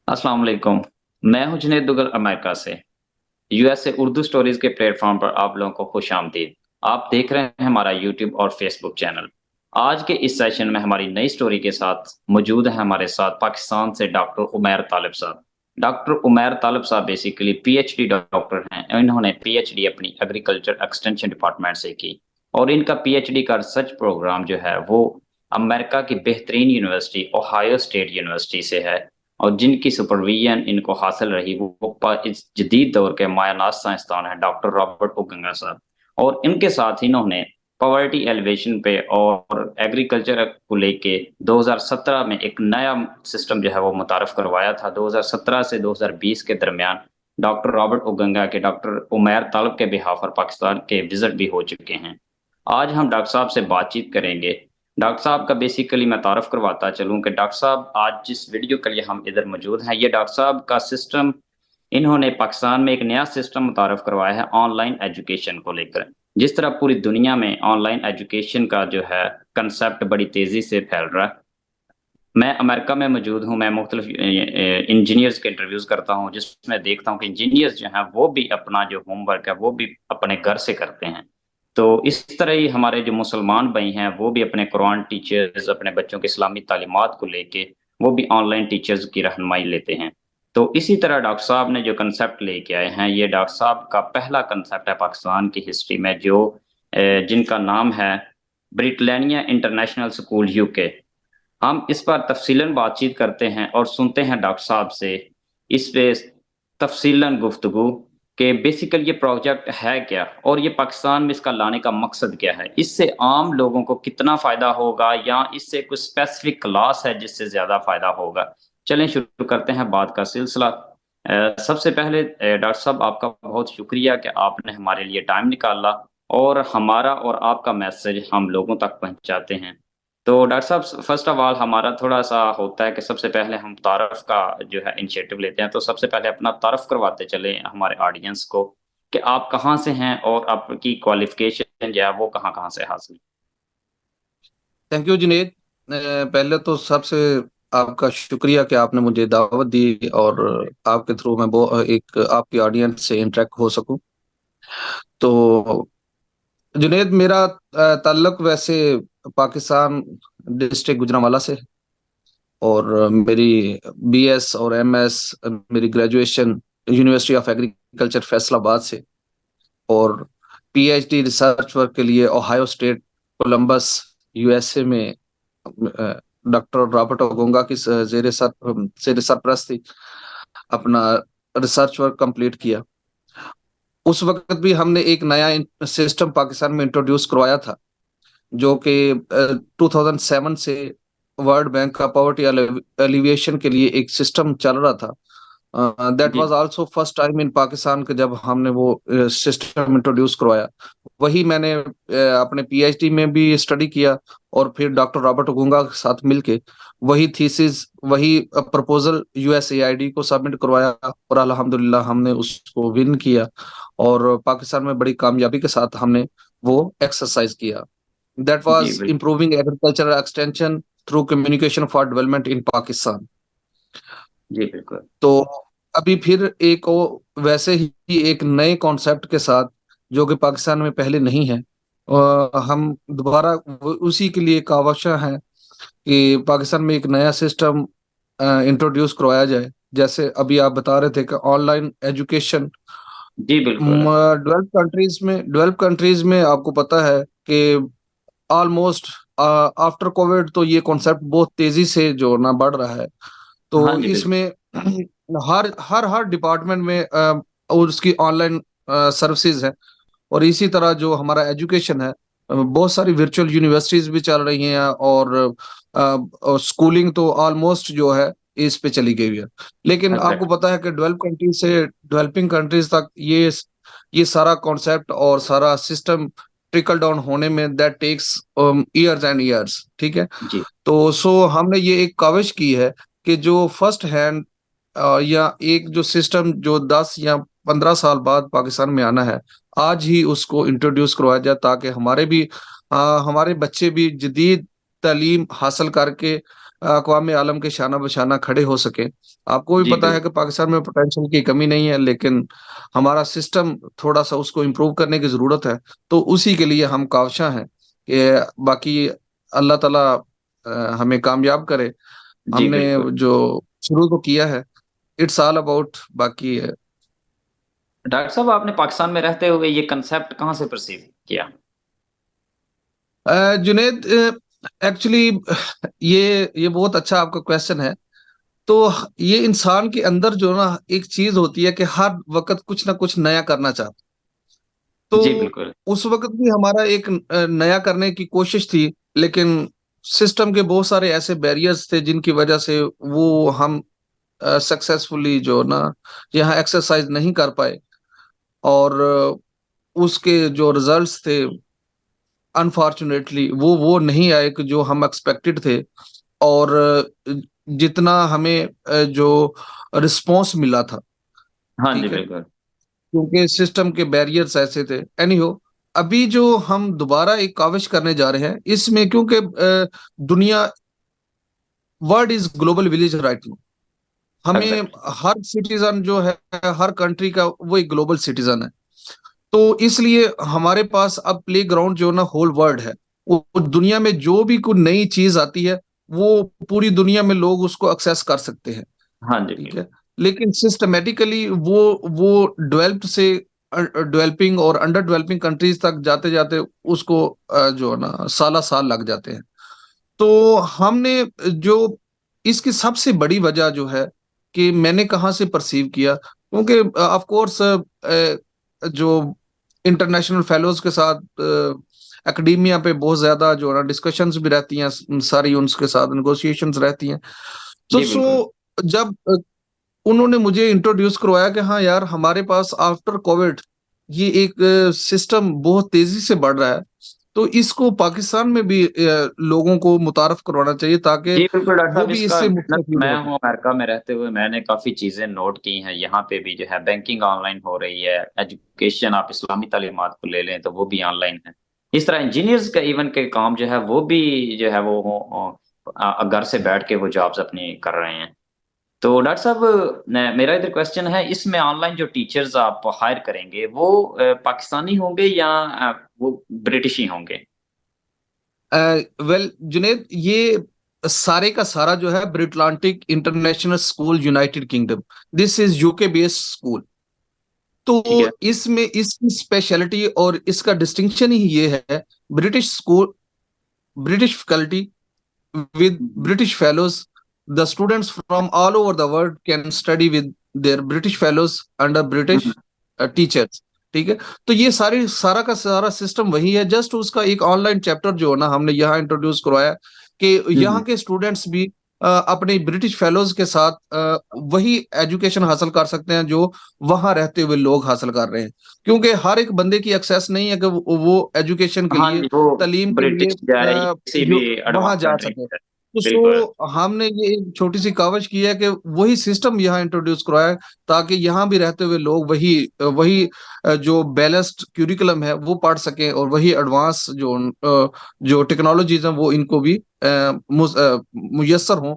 अस्सलाम वालेकुम। मैं हूं जुनैद दुगल अमेरिका से। यूएसए उर्दू स्टोरीज के प्लेटफॉर्म पर आप लोगों को खुशामदीद। आप देख रहे हैं हमारा यूट्यूब और फेसबुक चैनल। आज के इस सेशन में हमारी नई स्टोरी के साथ मौजूद है हमारे साथ पाकिस्तान से डॉक्टर उमैर तालिब साहब। डॉक्टर उमैर तालिब साहब बेसिकली पीएचडी डॉक्टर हैं। इन्होंने पीएचडी अपनी एग्रीकल्चर एक्सटेंशन डिपार्टमेंट से की और इनका पीएचडी का रिसर्च प्रोग्राम जो है वो अमेरिका की बेहतरीन यूनिवर्सिटी ओहायो स्टेट यूनिवर्सिटी से है और जिनकी सुपरविजन इनको हासिल रही वो इस जदीद दौर के मायानाज साइंसदान हैं डॉक्टर रॉबर्ट ओगंगा साहब। और इनके साथ इन्होंने पॉवर्टी एलिवेशन पे और एग्रीकल्चर को लेके 2017 में एक नया सिस्टम जो है वो मुतारफ करवाया था। 2017 से 2020 के दरमियान डॉक्टर रॉबर्ट ओगंगा के डॉक्टर उमैर तालब के बिहाफ पर पाकिस्तान के विजिट भी हो चुके हैं। आज हम डॉक्टर साहब से बातचीत करेंगे। डॉक्टर साहब का बेसिकली मैं तारुफ करवाता चलूँ कि डॉक्टर साहब आज जिस वीडियो के लिए हम इधर मौजूद हैं, ये डॉक्टर साहब का सिस्टम इन्होंने पाकिस्तान में एक नया सिस्टम मुतारफ करवाया है ऑनलाइन एजुकेशन को लेकर। जिस तरह पूरी दुनिया में ऑनलाइन एजुकेशन का जो है कंसेप्ट बड़ी तेज़ी से फैल रहा है। मैं अमेरिका में मौजूद हूँ, मैं मुख्तलिफ इंजीनियर्स के इंटरव्यूज़ करता हूँ, जिसमें देखता हूँ कि इंजीनियर्स जो हैं वो भी अपना जो होमवर्क है वो भी अपने घर से करते हैं। तो इस तरह ही हमारे जो मुसलमान भाई हैं वो भी अपने कुरान टीचर्स, अपने बच्चों की इस्लामी तालीमात को लेके वो भी ऑनलाइन टीचर्स की रहनुमाई लेते हैं। तो इसी तरह डॉक्टर साहब ने जो कंसेप्ट लेके आए हैं, ये डॉक्टर साहब का पहला कंसेप्ट है पाकिस्तान की हिस्ट्री में जो जिनका नाम है ब्रिटैनिया इंटरनेशनल स्कूल यूके। हम इस पर तफ़सीलन बातचीत करते हैं और सुनते हैं डॉक्टर साहब से इस पे तफ़सीलन गुफ्तगू कि बेसिकली ये प्रोजेक्ट है क्या और ये पाकिस्तान में इसका लाने का मकसद क्या है? इससे आम लोगों को कितना फ़ायदा होगा या इससे कुछ स्पेसिफ़िक क्लास है जिससे ज़्यादा फ़ायदा होगा? चलें शुरू करते हैं बात का सिलसिला। सबसे पहले डॉक्टर साहब आपका बहुत शुक्रिया कि आपने हमारे लिए टाइम निकाला और हमारा और आपका मैसेज हम लोगों तक पहुँचाते हैं। तो डॉक्टर साहब फर्स्ट ऑफ ऑल हमारा थोड़ा-सा होता है कि सबसे पहले हम तारफ़ का जो है इनिशिएटिव लेते हैं, तो सबसे पहले अपना तारफ़ करवाते चलें हमारे ऑडियंस को कि आप कहाँ से हैं और आपकी क्वालिफ़िकेशन जो है वो कहाँ-कहाँ से हासिल की? Thank you Junaid. पहले तो सबसे आपका शुक्रिया कि आपने मुझे दावत दी और आपके थ्रू मैं वो एक आपकी ऑडियंस से इंटरेक्ट हो सकूं। तो जुनेद, मेरा ताल्लुक वैसे पाकिस्तान डिस्ट्रिक्ट गुजरांवाला से है और मेरी बीएस और एमएस, मेरी graduation university of agriculture Faisalabad से और पीएचडी रिसर्च वर्क के लिए ओहायो स्टेट कोलंबस यूएसए में डॉक्टर रॉबर्ट ओगोंगा की जेर सरपरस्ती अपना रिसर्च वर्क कंप्लीट किया। उस वक्त भी हमने एक नया सिस्टम पाकिस्तान में इंट्रोड्यूस करवाया था जो कि 2007 से वर्ल्ड बैंक का पॉवर्टी एलिविएशन के लिए एक सिस्टम चल रहा था। That ji, was also first time in Pakistan के जब हमने वो सिस्टम इंट्रोड्यूस करवाया। वही मैंने अपने पीएचडी में भी स्टडी किया और फिर डॉक्टर रॉबर्ट ओगुंगा के साथ मिलके वही थीसिस, वही प्रपोजल यूएसएआईडी को सबमिट करवाया और अल्हम्दुलिल्लाह हमने उसको विन किया और पाकिस्तान में बड़ी कामयाबी के साथ हमने वो एक्सरसाइज किया। दैट जी, वाज बिल्कुल। Improving agriculture extension through communication for development in Pakistan. जी, बिल्कुल। तो अभी फिर एक वैसे ही एक नए कॉन्सेप्ट के साथ जो कि पाकिस्तान में पहले नहीं है, हम दोबारा उसी के लिए कावशा है कि पाकिस्तान में एक नया सिस्टम इंट्रोड्यूस करवाया जाए। जैसे अभी आप बता रहे थे कि ऑनलाइन एजुकेशन जी, बिल्कुल। डेवलप कंट्रीज में आपको पता है कि ऑलमोस्ट आफ्टर कोविड तो ये कॉन्सेप्ट बहुत तेजी से जो ना बढ़ रहा है। तो हाँ जी, बिल्कुल। इसमें हर डिपार्टमेंट में और उसकी ऑनलाइन सर्विसेज है। और इसी तरह जो हमारा एजुकेशन है, बहुत सारी वर्चुअल यूनिवर्सिटीज भी चल रही हैं और स्कूलिंग तो ऑलमोस्ट जो है इस पे चली गई है। लेकिन आपको एग्ज़ैक्ट पता है कि डेवलप कंट्रीज से डेवलपिंग कंट्रीज तक ये सारा कॉन्सेप्ट और सारा सिस्टम ट्रिकल डाउन होने में that takes years and years. ठीक है। जी, तो सो हमने ये एक काविश की है कि जो फर्स्ट हैंड या एक जो सिस्टम जो 10 या 15 साल बाद पाकिस्तान में आना है, आज ही उसको इंट्रोड्यूस करवाया जाए ताकि हमारे बच्चे भी जदीद तालीम हासिल करके अक़वाम आलम के शाना बशाना खड़े हो सके। आपको भी जी पता है बिल्कुल। कि पाकिस्तान में पोटेंशियल की कमी नहीं है, लेकिन हमारा सिस्टम थोड़ा सा उसको इम्प्रूव करने की जरूरत है। तो उसी के लिए हम काविशां हैं कि बाकी अल्लाह ताला हमें कामयाब करे। जी हमने बिल्कुल। जो शुरू तो किया है, इट्स ऑल अबाउट बाकी है। डॉक्टर साहब, आपने पाकिस्तान में रहते हुए ये कंसेप्ट कहाँ से परसीव किया? जुनेद, एक्चुअली ये बहुत अच्छा आपका क्वेश्चन है। तो ये इंसान के अंदर जो ना एक चीज होती है कि हर वक्त कुछ ना कुछ नया करना चाहता। तो जी बिल्कुल। उस वक्त भी हमारा एक नया करने की कोशिश थी, लेकिन सिस्टम के बहुत सारे ऐसे बैरियर्स थे जिनकी वजह से वो हम सक्सेसफुली जो ना यहाँ एक्सरसाइज नहीं कर पाए। और उसके जो रिजल्ट्स थे, अनफॉर्चुनेटली वो नहीं आए कि जो हम एक्सपेक्टेड थे। और जितना हमें जो रिस्पॉन्स मिला था। हाँ जी ठीक है, बिल्कुल। क्योंकि सिस्टम के बैरियर्स ऐसे थे। एनीहो, अभी जो हम दोबारा एक काविश करने जा रहे हैं इसमें, क्योंकि दुनिया, world is global village right now. हमें एग्जैक्टली। हर सिटीजन जो है, हर कंट्री का वो एक ग्लोबल सिटीजन है। तो इसलिए हमारे पास अब प्ले ग्राउंड जो ना होल वर्ल्ड है। वो दुनिया में जो भी कोई नई चीज आती है, वो पूरी दुनिया में लोग उसको एक्सेस कर सकते हैं। हाँ जी ठीक बिल्कुल। है, लेकिन सिस्टमेटिकली वो डेवलप्ड से डेवलपिंग और अंडर डेवलपिंग कंट्रीज तक जाते जाते उसको जो है ना साला साल लग जाते हैं। तो हमने जो इसकी सबसे बड़ी वजह जो है कि मैंने कहाँ से परसीव किया, क्योंकि ऑफ कोर्स जो इंटरनेशनल फेलोज के साथ एकेडमिया पे बहुत ज्यादा जो है ना डिस्कशंस भी रहती हैं, सारी उनके साथ नेगोशिएशंस रहती हैं। तो जी बिल्कुल। जब उन्होंने मुझे इंट्रोड्यूस करवाया कि हाँ यार, हमारे पास आफ्टर कोविड ये एक सिस्टम बहुत तेजी से बढ़ रहा है, तो इसको पाकिस्तान में भी लोगों को मुतारफ करवाना चाहिए ताकि जी बिल्कुल डॉक्टर वो साहब, भी इसका इससे विटनेस मुस्तफीद मैं हो हूँ। सके। अमेरिका में रहते हुए मैंने काफ़ी चीज़ें नोट की हैं। यहाँ पे भी जो है बैंकिंग ऑनलाइन हो रही है, एजुकेशन आप इस्लामी तालीमात को ले लें तो वो भी ऑनलाइन है। इस तरह इंजीनियर्स का इवन के काम जो है वो भी जो है वो घर से बैठ के वो जॉब्स अपनी कर रहे हैं। तो डॉक्टर साहब, मेरा इधर क्वेश्चन है, इसमें ऑनलाइन जो टीचर्स आप हायर करेंगे वो पाकिस्तानी होंगे या वो ब्रिटिश ही होंगे? वेल जुनेद, ये सारे का सारा जो है Britlantic international school united kingdom, this is UK based school. तो ठीक है। इसमें इसकी स्पेशलिटी और इसका डिस्टिंक्शन ही ये है, British school, British faculty with hmm, British fellows. The students from all over the world can study with their British fellows under British hmm, teachers. ठीक है, तो ये सारा का सारा सिस्टम वही है। जस्ट उसका एक ऑनलाइन चैप्टर जो है ना हमने यहाँ इंट्रोड्यूस करवाया कि हम्म, यहाँ के स्टूडेंट्स भी अपने ब्रिटिश फेलोज के साथ वही एजुकेशन हासिल कर सकते हैं जो वहां रहते हुए लोग हासिल कर रहे हैं। क्योंकि हर एक बंदे की एक्सेस नहीं है कि वो एजुकेशन के हाँ लिए, जी, वो तालीम के लिए ब्रिटिश जाए या किसी भी जो एडवांस वहां जा कंट्री सके। में जाए। तो बिल्कुल। हमने ये एक छोटी सी कावज की है कि वही सिस्टम यहाँ इंट्रोड्यूस करवाया है, ताकि यहाँ भी रहते हुए लोग वही वही जो बैलेंस्ड क्यूरिकुलम है वो पढ़ सकें, और वही एडवांस जो टेक्नोलॉजीज हैं वो इनको भी मुयस्सर हों,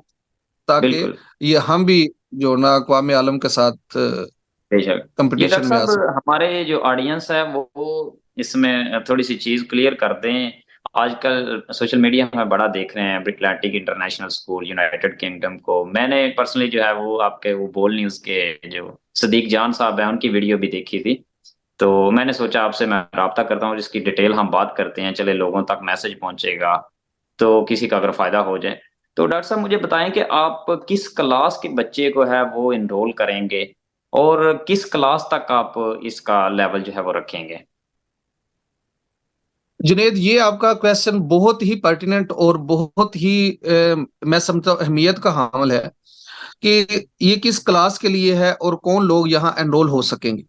ताकि बिल्कुल। ये हम भी जो ना अक़वाम आलम के साथ बेशक। ये कंपटीशन डॉक्टर में आ साहब, सकें। हमारे जो ऑडियंस है वो इसमें थोड़ी सी चीज क्लियर कर दें। आजकल सोशल मीडिया में बड़ा देख रहे हैं ब्रिटलैंटिक इंटरनेशनल स्कूल यूनाइटेड किंगडम को। मैंने पर्सनली जो है वो आपके वो बोल न्यूज के जो सदीक जान साहब हैं उनकी वीडियो भी देखी थी। तो मैंने सोचा आपसे मैं राब्ता करता हूँ, जिसकी डिटेल हम बात करते हैं, चले लोगों तक मैसेज पहुंचेगा तो किसी का अगर फायदा हो जाए। तो डॉक्टर साहब मुझे बताएं कि आप किस क्लास के बच्चे को है वो इनरोल करेंगे और किस क्लास तक आप इसका लेवल जो है वो रखेंगे? जुनेद, ये आपका क्वेश्चन बहुत ही पर्टिनेंट और बहुत ही मैं समझता हूँ अहमियत का हामिल है कि ये किस क्लास के लिए है और कौन लोग यहाँ एनरोल हो सकेंगे।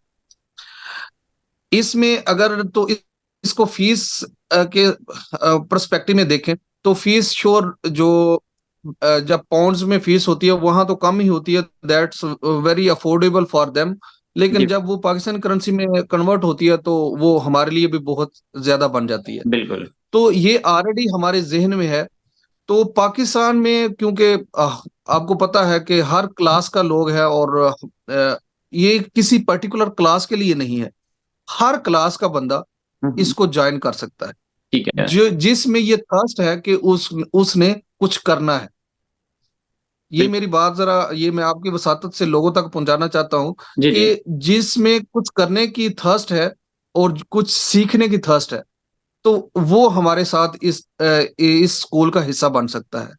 इसमें अगर तो इसको फीस के पर्सपेक्टिव में देखें, तो फीस श्योर जो जब पाउंड्स में फीस होती है वहां तो कम ही होती है, that's very affordable for them. लेकिन जी जब वो पाकिस्तान करेंसी में कन्वर्ट होती है तो वो हमारे लिए भी बहुत ज्यादा बन जाती है। बिल्कुल। तो ये ऑलरेडी हमारे जहन में है तो पाकिस्तान में क्योंकि आपको पता है कि हर क्लास का लोग है, और ये किसी पर्टिकुलर क्लास के लिए नहीं है, हर क्लास का बंदा हम्म, इसको ज्वाइन कर सकता है, ठीक है। जो जिसमें ये थर्स्ट है कि उसने कुछ करना है। ये बिल्कुल। मेरी बात जरा, ये मैं आपकी वसातत से लोगों तक पहुंचाना चाहता हूं जी जी। कि जिसमें कुछ करने की थर्स्ट है और कुछ सीखने की थर्स्ट है, तो वो हमारे साथ इस स्कूल का हिस्सा बन सकता है।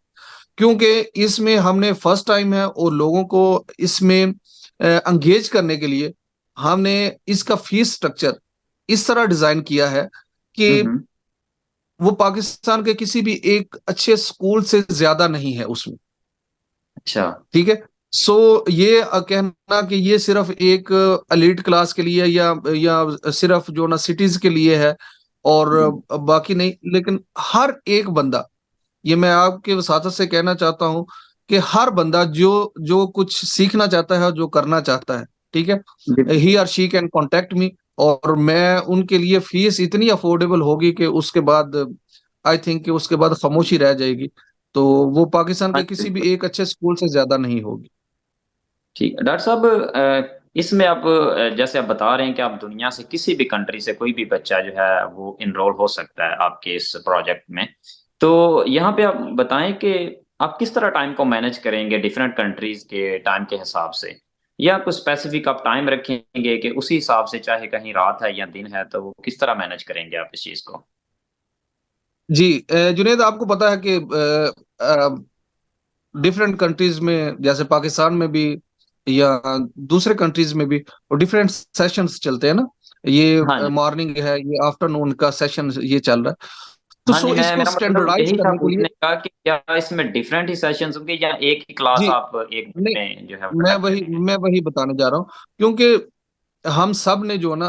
क्योंकि इसमें हमने फर्स्ट टाइम है, और लोगों को इसमें एंगेज करने के लिए हमने इसका फीस स्ट्रक्चर इस तरह डिजाइन किया है कि हम्म। वो पाकिस्तान के किसी भी एक अच्छे स्कूल से ज्यादा नहीं है उसमें। अच्छा। ठीक है। सो ये कहना कि ये सिर्फ एक एलीट क्लास के लिए या सिर्फ जो ना सिटीज के लिए है और जी बाकी नहीं, लेकिन हर एक बंदा, ये मैं आपके वसातत से कहना चाहता हूं कि हर बंदा जो जो कुछ सीखना चाहता है और जो करना चाहता है, ठीक है, ही बिल्कुल। और शी कैन कांटेक्ट मी, और मैं उनके लिए फीस इतनी अफोर्डेबल होगी कि उसके बाद आई थिंक कि उसके बाद खामोशी रह जाएगी, तो वो पाकिस्तान हाँ के जी, किसी भी बिल्कुल। एक अच्छे स्कूल से ज्यादा नहीं होगी। ठीक है डॉक्टर साहब, इसमें आप जैसे आप बता रहे हैं कि आप दुनिया से किसी भी कंट्री से कोई भी बच्चा जो है वो इनरोल हो सकता है आपके इस प्रोजेक्ट में। तो यहाँ पे आप बताएं कि आप किस तरह टाइम को मैनेज करेंगे डिफरेंट कंट्रीज के टाइम के हिसाब से, या कुछ स्पेसिफिक आप टाइम रखेंगे कि उसी हिसाब से चाहे कहीं रात है या दिन है तो वो किस तरह मैनेज करेंगे आप इस चीज को? जी, जुनेद, आपको पता है कि डिफरेंट कंट्रीज में, जैसे पाकिस्तान में भी या दूसरे कंट्रीज में भी, और डिफरेंट सेशंस चलते हैं ना। हाँ ये जी। मॉर्निंग है, ये आफ्टरनून का सेशन ये चल रहा है। तो हाँ जी, सो मैं इसको मेरा मतलब स्टैंडर्डाइज यही था करने के लिए, पूछने का कि क्या इसमें डिफरेंट ही सेशंस होंगे या एक ही क्लास जी आप एक दिन नहीं, में जो है वो मैं कंडक्ट वही करेंगे? मैं वही बताने जा रहा हूँ। क्योंकि हम सब ने जो ना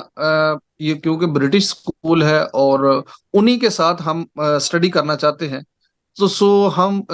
ये क्योंकि ब्रिटिश स्कूल है और उन्हीं के साथ हम स्टडी करना चाहते हैं, तो सो हम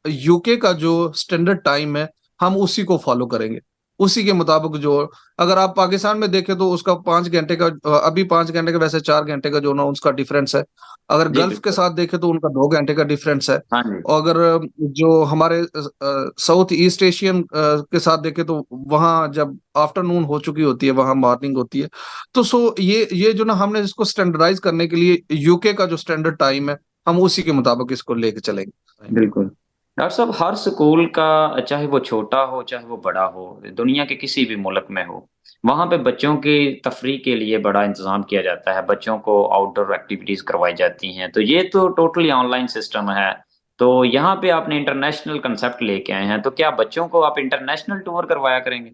यूके का जो स्टैंडर्ड टाइम है हम उसी को फॉलो करेंगे, उसी के मुताबिक। जो अगर आप पाकिस्तान में देखें तो उसका 5 घंटे का, अभी 5 घंटे का, वैसे 4 घंटे का जो ना उसका डिफरेंस है। अगर जी गल्फ के बिल्कुल। साथ देखें तो उनका 2 घंटे का डिफरेंस है। हाँ जी। और अगर जो हमारे साउथ ईस्ट एशियन के साथ देखें तो वहाँ जब आफ्टरनून हो चुकी होती है, वहाँ मॉर्निंग होती है। तो सो ये जो ना हमने इसको स्टैंडर्डाइज करने के लिए यूके का जो स्टैंडर्ड टाइम है, हम उसी के मुताबिक इसको लेके चलेंगे। बिल्कुल डॉक्टर साहब, हर स्कूल का चाहे वो छोटा हो चाहे वो बड़ा हो, दुनिया के किसी भी मुल्क में हो, वहाँ पे बच्चों की तफरीह के लिए बड़ा इंतजाम किया जाता है, बच्चों को आउटडोर एक्टिविटीज करवाई जाती हैं। तो ये तो टोटली ऑनलाइन सिस्टम है। तो यहाँ पे आपने इंटरनेशनल कंसेप्ट लेके आए हैं, तो क्या बच्चों को आप इंटरनेशनल टूर करवाया करेंगे?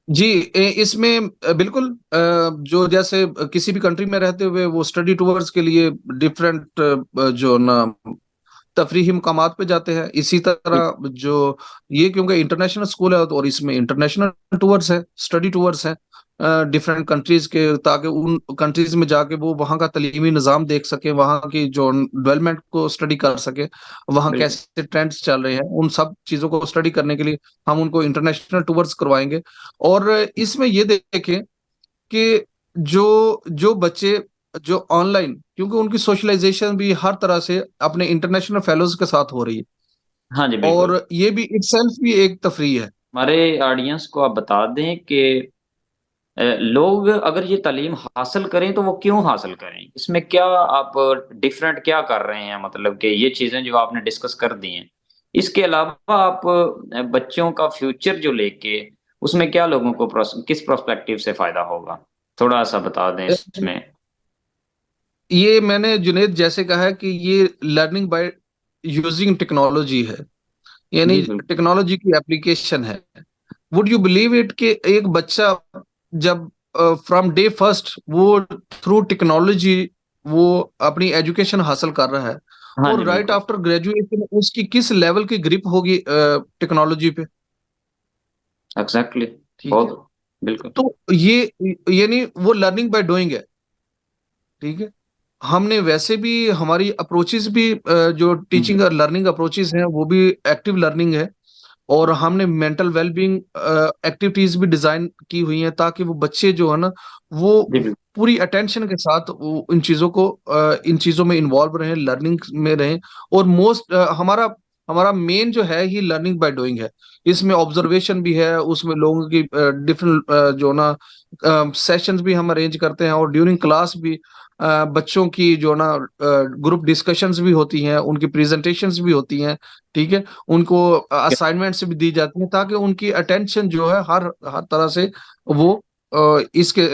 जी, इसमें बिल्कुल, जो जैसे किसी भी कंट्री में रहते हुए वो स्टडी टूर्स के लिए डिफरेंट जो ना तफरीही मकामात पे जाते हैं, इसी तरह जो ये क्योंकि इंटरनेशनल स्कूल है तो और इसमें इंटरनेशनल टूर्स है, स्टडी टूर्स हैं डिफरेंट कंट्रीज के, ताकि उन कंट्रीज में जाके वो वहाँ का तलीमी निज़ाम देख सके, वहाँ की जो डेवलपमेंट को स्टडी कर सके, वहाँ बिल्कुल। कैसे ट्रेंड्स चल रहे हैं, उन सब चीज़ों को स्टडी करने के लिए हम उनको इंटरनेशनल टूर्स करवाएंगे। और इसमें ये देखें कि जो जो बच्चे जो ऑनलाइन, क्योंकि उनकी सोशलाइजेशन भी हर तरह से अपने इंटरनेशनल फेलोज के साथ हो रही है, हाँ जी और बिल्कुल। ये भी इटसेल्फ भी एक तफरीह है। हमारे ऑडियंस को आप बता दें कि लोग अगर ये तालीम हासिल करें तो वो क्यों हासिल करें, इसमें क्या आप डिफरेंट क्या कर रहे हैं, मतलब कि ये चीजें जो आपने डिस्कस कर दी हैं, इसके अलावा आप बच्चों का फ्यूचर जो लेके उसमें क्या लोगों को किस प्रोस्पेक्टिव से फायदा होगा, थोड़ा सा बता दें इसमें। ये मैंने जुनेद जैसे कहा है कि ये लर्निंग बाय यूजिंग टेक्नोलॉजी है, यानी जी बिल्कुल। टेक्नोलॉजी की एप्लीकेशन है। वुड यू बिलीव इट कि एक बच्चा जब फ्रॉम डे फर्स्ट वो थ्रू टेक्नोलॉजी वो अपनी एजुकेशन हासिल कर रहा है, हाँ जी और राइट बिल्कुल। आफ्टर ग्रेजुएशन उसकी किस लेवल की ग्रिप होगी टेक्नोलॉजी पे। एग्जैक्टली। ठीक है। बहुत। बिल्कुल। तो ये यानी वो लर्निंग बाय डूइंग है। ठीक है। हमने वैसे भी हमारी अप्रोचेस भी जो टीचिंग और लर्निंग अप्रोचेस हैं वो भी एक्टिव लर्निंग है। और हमने मेंटल वेलबींग एक्टिविटीज भी डिजाइन की हुई हैं, ताकि वो बच्चे जो है ना, वो जी बिल्कुल। पूरी अटेंशन के साथ वो इन चीजों में इन्वॉल्व रहें, लर्निंग में रहें। और हमारा हमारा मेन जो है ही लर्निंग बाय डूइंग है। इसमें ऑब्जर्वेशन भी है, उसमें लोगों की डिफरेंट जो ना सेशंस भी हम अरेंज करते हैं, और ड्यूरिंग क्लास भी बच्चों की जो ना ग्रुप डिस्कशंस भी होती हैं, उनकी प्रेजेंटेशंस भी होती हैं। ठीक है। उनको असाइनमेंट्स भी दी जाती हैं, ताकि उनकी अटेंशन जो है हर हर तरह से वो इसके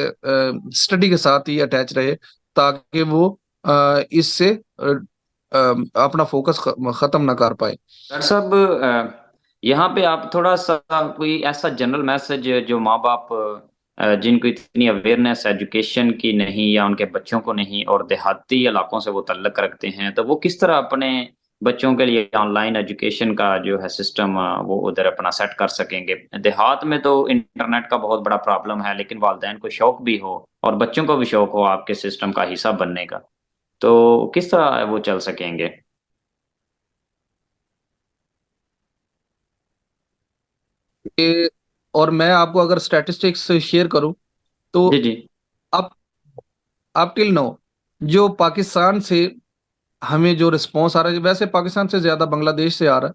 स्टडी के साथ ही अटैच रहे, ताकि वो इससे अपना फोकस खत्म ना कर पाए। डॉक्टर साहब, यहाँ पे आप थोड़ा-सा कोई ऐसा जनरल मैसेज जो माँ-बाप जिनको इतनी अवेयरनेस एजुकेशन की नहीं या उनके बच्चों को नहीं और देहाती इलाकों से वो ताल्लुक रखते हैं, तो वो किस तरह अपने बच्चों के लिए ऑनलाइन एजुकेशन का जो है सिस्टम वो उधर अपना सेट कर सकेंगे? देहात में तो इंटरनेट का बहुत बड़ा प्रॉब्लम है, लेकिन वालिदैन को शौक भी हो और बच्चों को भी शौक हो आपके सिस्टम का हिस्सा बनने का, तो किस तरह वो चल सकेंगे? ये और मैं आपको अगर स्टैटिस्टिक्स शेयर करूं, तो जी, जी। अब अप टिल नाउ जो पाकिस्तान से हमें जो रिस्पॉन्स आ रहा है, वैसे पाकिस्तान से ज्यादा बांग्लादेश से आ रहा है,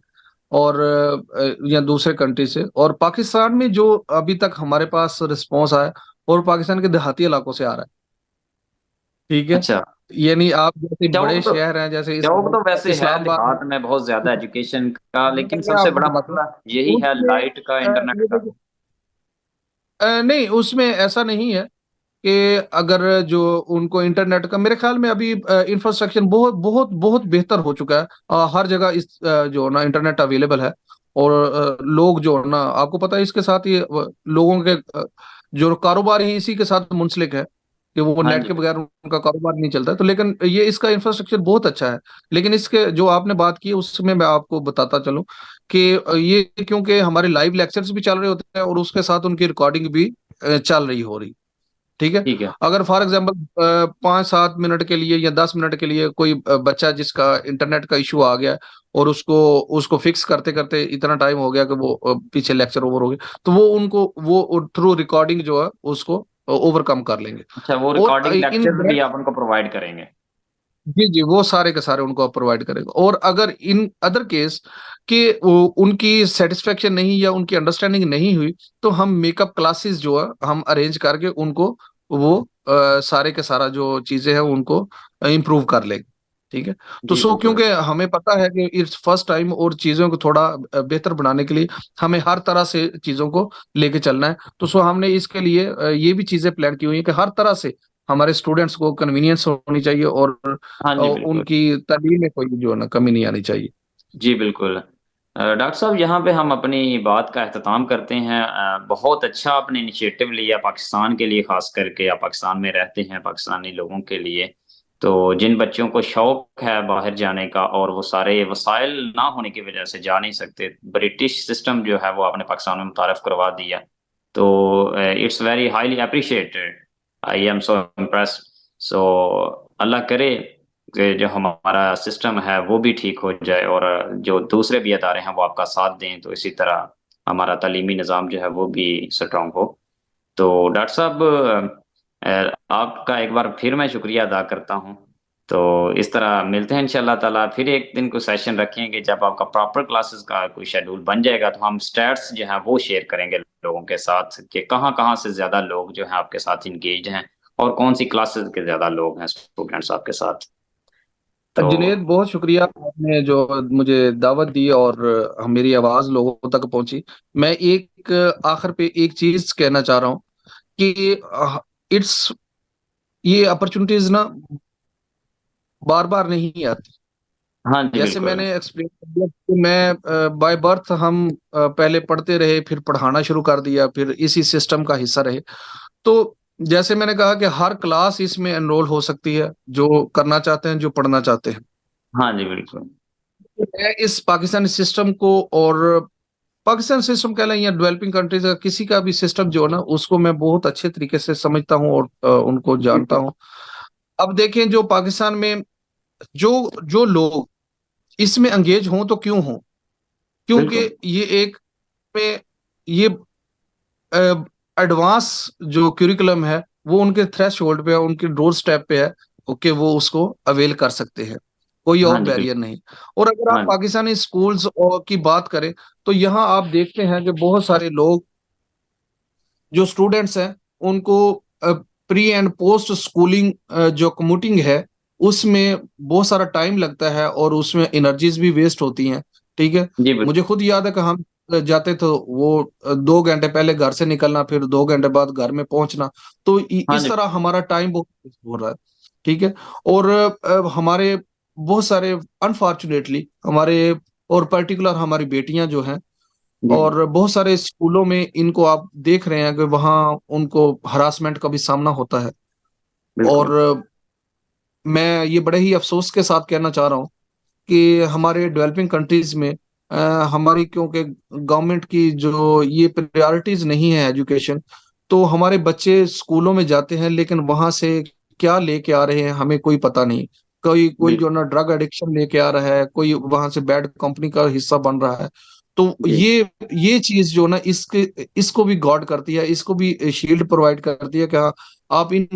और या दूसरे कंट्री से। और पाकिस्तान में जो अभी तक हमारे पास रिस्पॉन्स आया, और पाकिस्तान के देहाती इलाकों से आ रहा है। ठीक है। अच्छा। यानी आप जैसे बड़े शौक तो शहर हैं, जैसे शौक तो वैसे है इस्लामाबाद देहात में बहुत ज़्यादा एजुकेशन का, लेकिन मैं सबसे आपको बड़ा बताता हूँ मसला यही है उसमें लाइट का, इंटरनेट ये का। देखिए, नहीं उसमें ऐसा नहीं है कि अगर जो उनको इंटरनेट का, मेरे ख्याल में अभी इंफ्रास्ट्रक्चर बहुत बहुत बहुत बेहतर हो चुका है। हर जगह जो ना इंटरनेट अवेलेबल है। और लोग जो ना, आपको पता है, इसके साथ ही लोगों के जो कारोबार है इसी के साथ मुंसलिक है, कि वो हाँ नेट जी। के बगैर उनका कारोबार नहीं चलता है। तो लेकिन ये इसका इंफ्रास्ट्रक्चर बहुत अच्छा है। लेकिन इसके जो आपने बात की उसमें मैं आपको बताता चलूं कि ये क्योंकि हमारे लाइव लेक्चर्स भी चल रहे होते हैं, और उसके साथ उनकी रिकॉर्डिंग भी चल रही हो रही। ठीक है। ठीक है। अगर फॉर एग्जाम्पल 5-7 मिनट के लिए या 10 मिनट के लिए कोई बच्चा जिसका इंटरनेट का इशू आ गया, और उसको उसको फिक्स करते करते इतना टाइम हो गया कि वो पीछे लेक्चर ओवर हो गया, तो वो उनको वो थ्रू रिकॉर्डिंग जो है उसको ओवरकम कर लेंगे। अच्छा, वो और रिकॉर्डिंग इन लेक्चर्स भी आप उनको प्रोवाइड करेंगे? जी जी, वो सारे के सारे उनको आप प्रोवाइड करेंगे। और अगर इन अदर केस कि उनकी सेटिस्फेक्शन नहीं या उनकी अंडरस्टैंडिंग नहीं हुई, तो हम मेकअप क्लासेस जो है हम अरेंज करके उनको वो सारे के सारा जो चीजें हैं उनको इम्प्रूव कर लेंगे। ठीक है। तो जी, सो बिल्कुल। क्योंकि हमें पता है कि इट्स फर्स्ट टाइम, और चीजों को थोड़ा बेहतर बनाने के लिए हमें हर तरह से चीजों को लेके चलना है। तो सो हमने इसके लिए ये भी चीजें प्लान की हुई है कि हर तरह से हमारे स्टूडेंट्स को कन्वीनियंस होनी चाहिए, हाँ जी, और बिल्कुल। उनकी तालीम में कोई जो है ना कमी नहीं आनी चाहिए। जी, बिल्कुल। डॉक्टर साहब, यहाँ पे हम अपनी बात का एख्तिताम करते हैं। बहुत अच्छा आपने इनिशिएटिव लिया पाकिस्तान के लिए, ख़ास करके आप पाकिस्तान में रहते हैं, पाकिस्तानी लोगों के लिए। तो जिन बच्चों को शौक है बाहर जाने का और वो सारे वसाइल ना होने की वजह से जा नहीं सकते, ब्रिटिश सिस्टम जो है वो आपने पाकिस्तान में मुतारफ़ करवा दिया। तो it's very highly appreciated. I am so impressed. So अल्लाह करे कि जो हमारा सिस्टम है वो भी ठीक हो जाए और जो दूसरे भी अदारे हैं वो आपका साथ दें, तो इसी तरह हमारा तालीमी निज़ाम जो है वो भी स्ट्रॉन्ग हो। तो डॉक्टर साहब, आपका एक बार फिर मैं शुक्रिया अदा करता हूँ। तो इस तरह मिलते हैं इंशाअल्लाह ताला, फिर एक दिन कोई सेशन रखेंगे जब आपका प्रॉपर क्लासेस का कोई शेड्यूल बन जाएगा, तो हम स्टैट्स जो हैं वो शेयर करेंगे लोगों के साथ कि कहाँ-कहाँ से ज़्यादा लोग जो हैं आपके साथ एंगेज हैं और कौन-सी क्लासेस के ज़्यादा लोग हैं स्टूडेंट्स आपके साथ। तो जुनेद, बहुत शुक्रिया आपने जो मुझे दावत दी, और मेरी आवाज लोगों तक पहुंची। मैं एक आखिर पे एक चीज कहना चाह रहा हूँ कि इट्स ये अपॉर्चुनिटीज ना बार बार नहीं आती। हाँ जी, जैसे बिल्कुल। मैंने एक्सप्लेन कर दिया कि मैं बाय बर्थ हम पहले पढ़ते रहे, फिर पढ़ाना शुरू कर दिया, फिर इसी सिस्टम का हिस्सा रहे। तो जैसे मैंने कहा कि हर क्लास इसमें एनरोल हो सकती है, जो करना चाहते हैं, जो पढ़ना चाहते हैं। हाँ जी, बिल्कुल। मैं इस पाकिस्तानी सिस्टम को, और पाकिस्तान सिस्टम कह लें या डेवलपिंग कंट्रीज का किसी का भी सिस्टम जो है ना, उसको मैं बहुत अच्छे तरीके से समझता हूँ, और उनको जानता हूँ। अब देखें, जो पाकिस्तान में जो जो लोग इसमें एंगेज हों तो क्यों हों, क्योंकि बिल्कुल। ये एक में ये एडवांस जो क्यूरिकुलम है वो उनके थ्रेशोल्ड पे है, उनके डोर स्टेप पे है। ओके, वो उसको अवेल कर सकते हैं, कोई हाँ और जी बैरियर बिल्कुल। नहीं। और अगर आप हाँ जी। पाकिस्तानी स्कूल्स और की बात करें तो यहाँ आप देखते हैं कि बहुत सारे लोग जो स्टूडेंट्स हैं उनको प्री एंड पोस्ट स्कूलिंग जो कम्यूटिंग है उसमें बहुत सारा टाइम लगता है और उसमें एनर्जीज भी वेस्ट होती हैं। ठीक है, जी मुझे बिल्कुल। खुद याद है कि हम जाते तो वो 2 घंटे पहले घर से निकलना, फिर 2 घंटे बाद घर में पहुंचना। तो हाँ इस जी तरह हमारा टाइम बहुत waste हो रहा है। ठीक है। और हमारे बहुत सारे अनफॉर्चुनेटली हमारे, और पर्टिकुलर हमारी बेटियां जो हैं, जी जी और बहुत सारे स्कूलों में इनको आप देख रहे हैं कि वहाँ उनको हरासमेंट का भी सामना होता है। और बिल्कुल। मैं ये बड़े ही अफसोस के साथ कहना चाह रहा हूँ कि हमारे डेवलपिंग कंट्रीज में अ, हमारी, क्योंकि गवर्नमेंट की जो ये प्रायोरिटीज नहीं है एजुकेशन, तो हमारे बच्चे स्कूलों में जाते हैं लेकिन वहां से क्या लेके आ रहे हैं हमें कोई पता नहीं। कोई कोई जो बिल्कुल। ना ड्रग एडिक्शन लेके आ रहा है, कोई वहां से बैड कंपनी का हिस्सा बन रहा है। तो जी ये चीज जो ना इसके इसको भी गॉड करती है, इसको भी शील्ड प्रोवाइड करती है कि हाँ, आप इन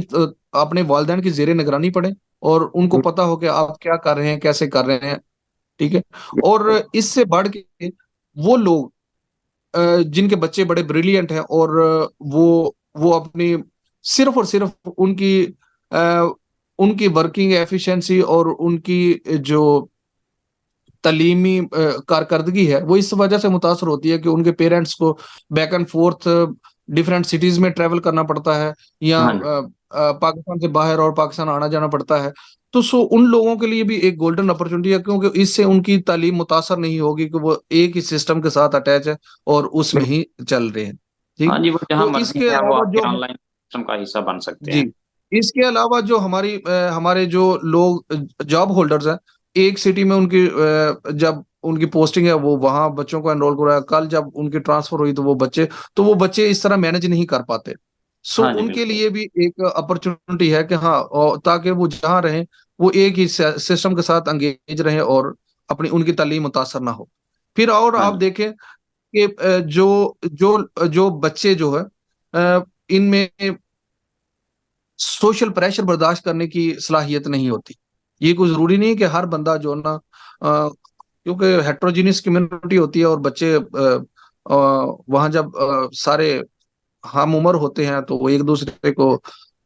अपने वालिदैन की जेरे निगरानी पड़े और उनको पता हो कि आप क्या कर रहे हैं, कैसे कर रहे हैं। ठीक है। और बिल्कुल। इससे बढ़ के वो लोग जिनके बच्चे बड़े ब्रिलियंट हैं और वो अपनी सिर्फ और सिर्फ अ, उनकी वर्किंग एफिशिएंसी और उनकी जो तालीमी कारकर्दगी है वो इस वजह से मुतासर होती है कि उनके पेरेंट्स को back and fourth different cities में ट्रेवल करना पड़ता है, या हाँ जी। पाकिस्तान से बाहर और पाकिस्तान आना जाना पड़ता है। तो उन लोगों के लिए भी एक गोल्डन अपॉर्चुनिटी है, क्योंकि इससे उनकी तालीम मुतासर नहीं होगी कि वो एक ही सिस्टम के साथ अटैच है और उसमें बिल्कुल। ही चल रहे हैं। ठीक हाँ है। जी, वो जहाँ तो मर्जी इसके है वो अलावा आपके ऑनलाइन सिस्टम का हिस्सा बन सकते जी हैं। इसके अलावा जो हमारे जो लोग जॉब होल्डर्स हैं, एक सिटी में उनकी जब उनकी पोस्टिंग है वो वहां बच्चों को एनरोल कराया, कल जब उनकी ट्रांसफर हुई तो वो बच्चे इस तरह मैनेज नहीं कर पाते। सो हाँ जी उनके बिल्कुल। लिए भी एक अपॉर्चुनिटी है कि हाँ, और ताकि वो जहाँ रहें वो एक ही सिस्टम के साथ एंगेज रहें और अपनी उनकी तालीम मुतासर ना हो। फिर और हाँ आप जी देखें कि जो जो जो बच्चे जो है इनमें सोशल प्रेशर बर्दाश्त करने की सलाहियत नहीं होती। ये कोई जरूरी नहीं है कि हर बंदा जो ना क्योंकि हेट्रोजीनियस कम्युनिटी होती है और बच्चे वहां जब सारे हम उम्र होते हैं तो वो एक दूसरे को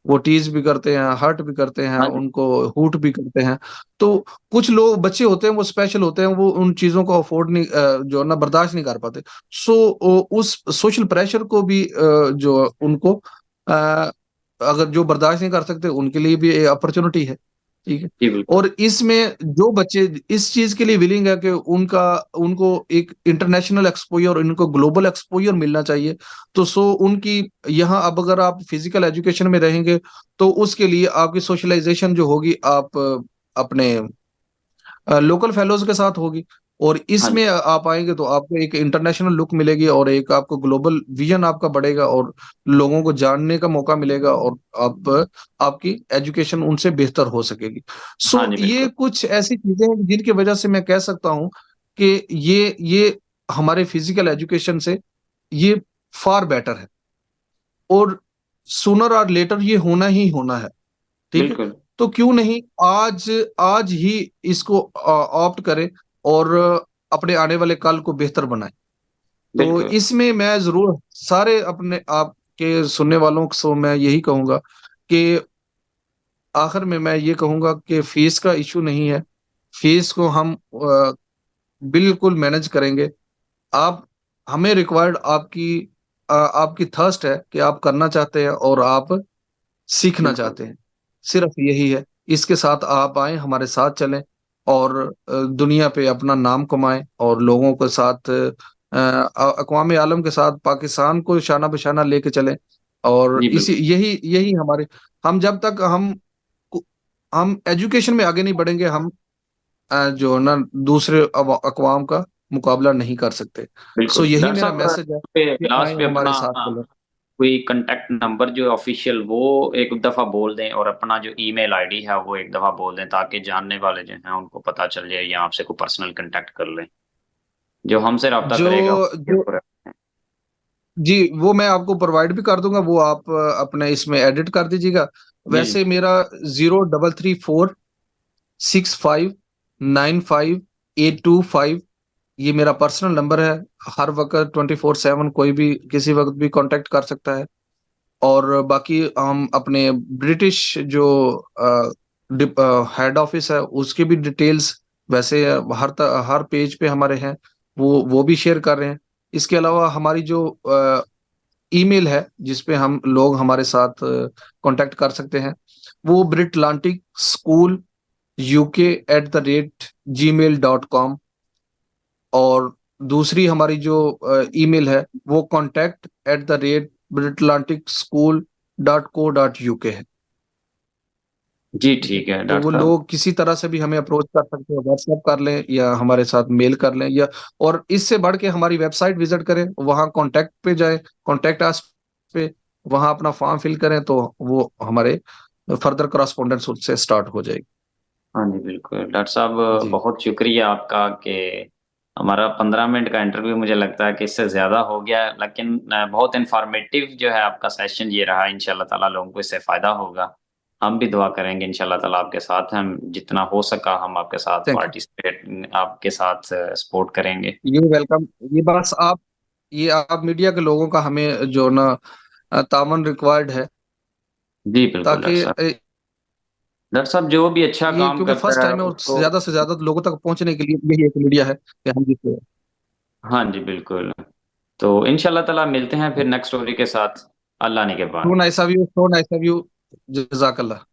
वो टीज भी करते हैं, हर्ट भी करते हैं, हाँ जी। उनको हूट भी करते हैं। तो कुछ लोग बच्चे होते हैं वो स्पेशल होते हैं, वो उन चीजों को अफोर्ड नहीं जो ना बर्दाश्त नहीं कर पाते। सो उस सोशल प्रेशर को भी जो उनको अगर जो बर्दाश्त नहीं कर सकते उनके लिए भी अपॉर्चुनिटी है। ठीक है। जी बिल्कुल। और इसमें जो बच्चे इस चीज के लिए विलिंग है कि उनका उनको एक इंटरनेशनल एक्सपोजर, इनको ग्लोबल एक्सपोजर मिलना चाहिए, तो उनकी यहाँ, अब अगर आप फिजिकल एजुकेशन में रहेंगे तो उसके लिए आपकी सोशलाइजेशन जो होगी आप अपने लोकल फेलोज के साथ होगी। और हाँ जी। इसमें आप आएंगे तो आपको एक इंटरनेशनल लुक मिलेगी और एक आपको ग्लोबल विजन आपका बढ़ेगा और लोगों को जानने का मौका मिलेगा और आप आपकी एजुकेशन उनसे बेहतर हो सकेगी। हाँ सो जी ये बिल्कुल। कुछ ऐसी चीजें हैं जिनकी वजह से मैं कह सकता हूँ कि ये हमारे फिजिकल एजुकेशन से ये फार बेटर है, और सुनर और लेटर ये होना ही होना है। ठीक है। बिल्कुल। तो क्यों नहीं आज आज ही इसको ऑप्ट करें और अपने आने वाले कल को बेहतर बनाएं। तो बिल्कुल। इसमें मैं जरूर सारे अपने आपके सुनने वालों को मैं यही कहूंगा कि आखिर में मैं ये कहूंगा कि फीस का इशू नहीं है। फीस को हम बिल्कुल मैनेज करेंगे। आप हमें रिक्वायर्ड आपकी थर्स्ट है कि आप करना चाहते हैं और आप सीखना बिल्कुल। चाहते हैं, सिर्फ यही है। इसके साथ आप आए, हमारे साथ चलें और दुनिया पे अपना नाम कमाएं और लोगों के साथ अक़वाम आलम के साथ पाकिस्तान को शाना बशाना लेके चलें। और जी इसी बिल्कुल। यही यही हमारे, हम जब तक हम एजुकेशन में आगे नहीं बढ़ेंगे, हम जो ना दूसरे अक़वाम का मुकाबला नहीं कर सकते। सो बिल्कुल यही डॉक्टर मेरा साहब, मैसेज है पे कि आए लास्ट पे हमारे अपना साथ चलें। कोई कांटेक्ट नंबर जो ऑफिशियल वो एक दफा बोल दें, और अपना जो ईमेल आईडी है वो एक दफा बोल दें, ताकि जानने वाले जो हैं उनको पता चल जाए या आपसे कोई पर्सनल कांटेक्ट कर लें, जो हमसे रब्ता जो करेगा। जो जी, वो मैं आपको प्रोवाइड भी कर दूंगा, वो आप अपने इसमें एडिट कर दीजिएगा। जी वैसे मेरा 0334659582 ये मेरा पर्सनल नंबर है। हर वक्त 24/7 कोई भी किसी वक्त भी कांटेक्ट कर सकता है। और बाकी हम अपने ब्रिटिश जो हेड ऑफिस है उसकी भी डिटेल्स वैसे हर पेज पे हमारे हैं, वो भी शेयर कर रहे हैं। इसके अलावा हमारी जो ईमेल है जिस पे हम लोग हमारे साथ कांटेक्ट कर सकते हैं, वो ब्रिटलांटिक स्कूल UK@gmail.com। और दूसरी हमारी जो ईमेल है वो contact@britlanticschool.co.uk है। जी ठीक है तो डॉक्टर वो साहब। लोग किसी तरह से भी हमें अप्रोच कर सकते हैं, व्हाट्सएप कर लें या हमारे साथ मेल कर लें, या और इससे बढ़ के हमारी वेबसाइट विजिट करें, वहाँ कांटेक्ट पे जाए, कांटेक्ट अस पे, वहाँ अपना फॉर्म फिल करें तो वो हमारे फर्दर करस्पॉन्डेंस उससे स्टार्ट हो जाएगी। हाँ जी बिल्कुल डॉक्टर साहब, जी। बहुत शुक्रिया आपका कि हमारा 15 मिनट का इंटरव्यू मुझे लगता है कि इससे ज़्यादा हो गया, लेकिन बहुत इन्फॉर्मेटिव जो है आपका सेशन ये रहा। इंशाल्लाह ताला लोगों को इससे फ़ायदा होगा। हम भी दुआ करेंगे इंशाल्लाह ताला आपके साथ, हम जितना हो सका हम आपके साथ थैंक यू। पार्टिसिपेट आपके साथ सपोर्ट करेंगे। ये वेलकम। ये बस आप ये आप मीडिया के लोगों का हमें जो ना तामन रिक्वायर्ड है, जी बिल्कुल डॉक्टर ताकि साहब। डॉक्टर साहब जो भी अच्छा ये काम क्योंकि फर्स्ट करता है टाइम है और उसको। ज्यादा से ज्यादा लोगों तक पहुंचने के लिए यही एक मीडिया है कि हम जिससे। हाँ जी बिल्कुल। तो इंशाल्लाह ताला मिलते हैं फिर नेक्स्ट स्टोरी के साथ, अल्लाह ने के सो बाद। Nice of you, so nice of you. जजाकल्ला।